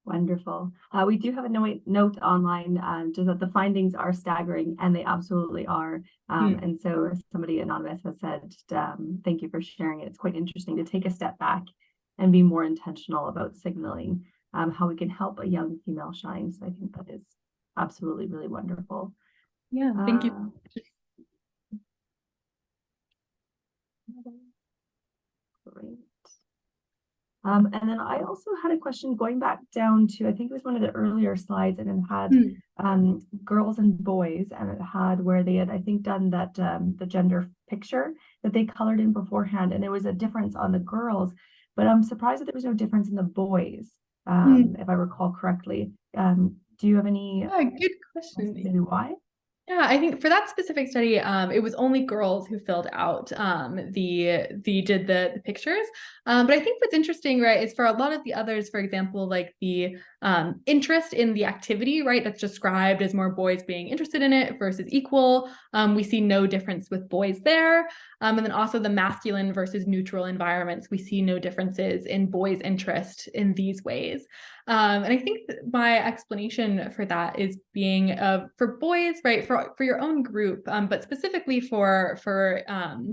Wonderful. We do have a note online just that the findings are staggering, and they absolutely are. And so somebody anonymous has said, thank you for sharing it. It's quite interesting to take a step back and be more intentional about signaling how we can help a young female shine. So I think that is absolutely really wonderful. Yeah, thank you. Great. And then I also had a question going back down to, I think it was one of the earlier slides, and it had girls and boys, and it had where they had, I think, done that the gender picture that they colored in beforehand, and there was a difference on the girls, but I'm surprised that there was no difference in the boys, if I recall correctly. Do you have any? Yeah, good question. Maybe why? Yeah, I think for that specific study, it was only girls who filled out the pictures. But I think what's interesting, right, is for a lot of the others, for example, like the interest in the activity, right, that's described as more boys being interested in it versus equal. We see no difference with boys there. And then also the masculine versus neutral environments, we see no differences in boys' interest in these ways. And I think my explanation for that is being for boys, right, for your own group, but specifically for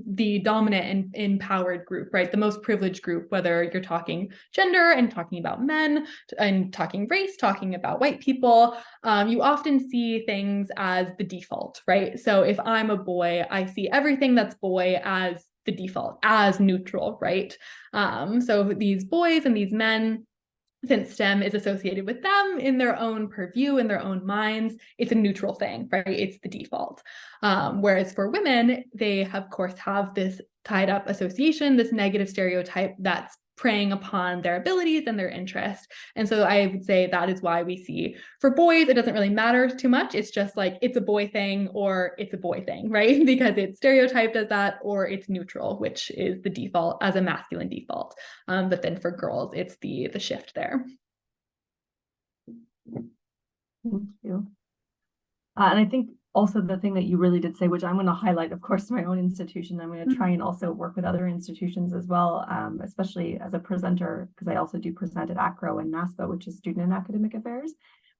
the dominant and empowered group, right, the most privileged group, whether you're talking gender and talking about men and talking race, talking about white people, you often see things as the default, right? So if I'm a boy, I see everything that's boy as the default, as neutral, right? So these boys and these men, since STEM is associated with them in their own purview, in their own minds, it's a neutral thing, right? It's the default. Whereas for women, they of course have this tied up association, this negative stereotype that's preying upon their abilities and their interest. And so I would say that is why we see for boys, it doesn't really matter too much. It's just like, it's a boy thing or it's a boy thing, right? Because it's stereotyped as that, or it's neutral, which is the default as a masculine default. But then for girls, it's the shift there. Thank you. And I think also the thing that you really did say, which I'm going to highlight, of course, my own institution, I'm going to try and also work with other institutions as well, especially as a presenter, because I also do present at ACRO and NASPA, which is Student and Academic Affairs.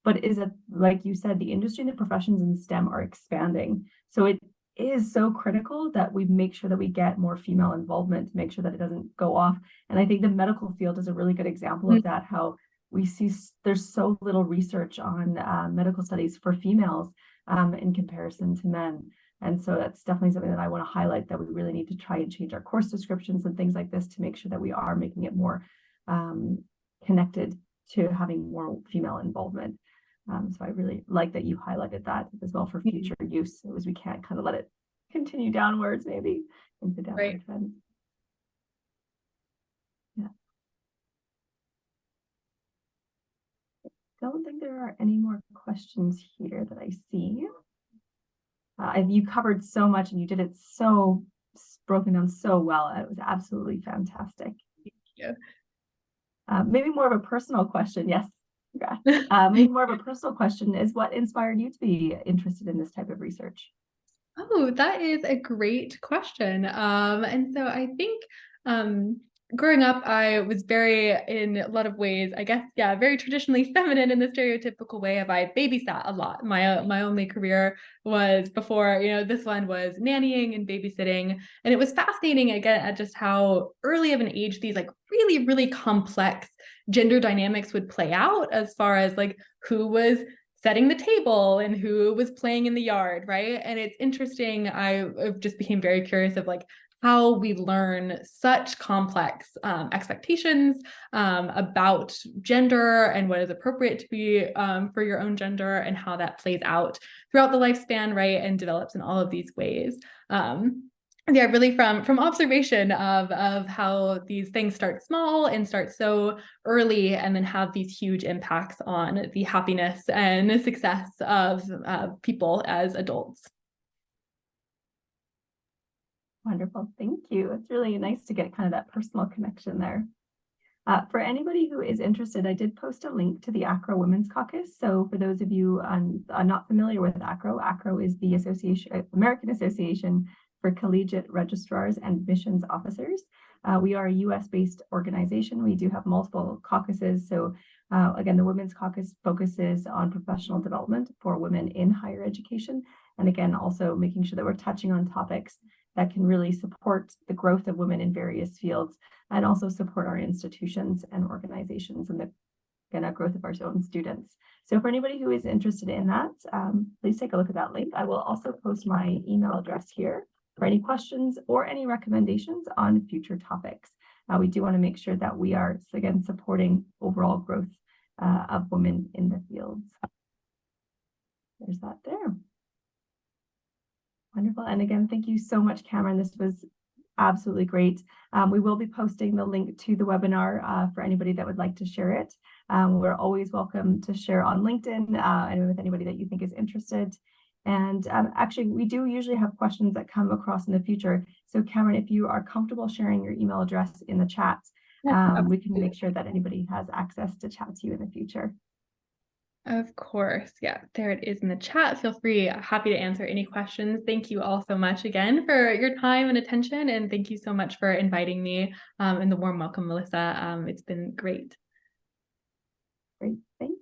But is it, like you said, the industry and the professions in STEM are expanding. So it is so critical that we make sure that we get more female involvement to make sure that it doesn't go off. And I think the medical field is a really good example of that, how we see there's so little research on medical studies for females in comparison to men. And so that's definitely something that I want to highlight, that we really need to try and change our course descriptions and things like this to make sure that we are making it more connected to having more female involvement. So I really like that you highlighted that as well for future use, as we can't kind of let it continue downwards, maybe into downward trend. Yeah. Don't think there are any more questions here that I see. You covered so much and you did it so broken down so well. It was absolutely fantastic. Thank you. Maybe more of a personal question. Yes. Maybe more of a personal question is, what inspired you to be interested in this type of research? Oh, that is a great question. And so I think growing up, I was very, in a lot of ways, I guess, yeah, very traditionally feminine in the stereotypical way of I babysat a lot. My only career was before, this one was nannying and babysitting. And it was fascinating, again, at just how early of an age these like really, really complex gender dynamics would play out, as far as like who was setting the table and who was playing in the yard, right? And it's interesting, I just became very curious of like how we learn such complex expectations about gender and what is appropriate to be for your own gender, and how that plays out throughout the lifespan, right? And develops in all of these ways. Yeah, really from observation of how these things start small and start so early, and then have these huge impacts on the happiness and success of people as adults. Wonderful. Thank you. It's really nice to get kind of that personal connection there. For anybody who is interested, I did post a link to the ACRO Women's Caucus. So for those of you not familiar with ACRO, ACRO is the American Association for Collegiate Registrars and Admissions Officers. We are a US-based organization. We do have multiple caucuses. So again, the Women's Caucus focuses on professional development for women in higher education. And again, also making sure that we're touching on topics that can really support the growth of women in various fields, and also support our institutions and organizations and the growth of our own students. So for anybody who is interested in that, please take a look at that link. I will also post my email address here for any questions or any recommendations on future topics. We do want to make sure that we are, again, supporting overall growth of women in the fields. There's that there. Wonderful. And again, thank you so much, Cameron. This was absolutely great. We will be posting the link to the webinar for anybody that would like to share it. We're always welcome to share on LinkedIn and with anybody that you think is interested. And actually, we do usually have questions that come across in the future. So Cameron, if you are comfortable sharing your email address in the chat, we can make sure that anybody has access to chat to you in the future. Of course. Yeah, there it is in the chat. Feel free. Happy to answer any questions. Thank you all so much again for your time and attention. And thank you so much for inviting me and the warm welcome, Melissa. It's been great. Great. Thank you.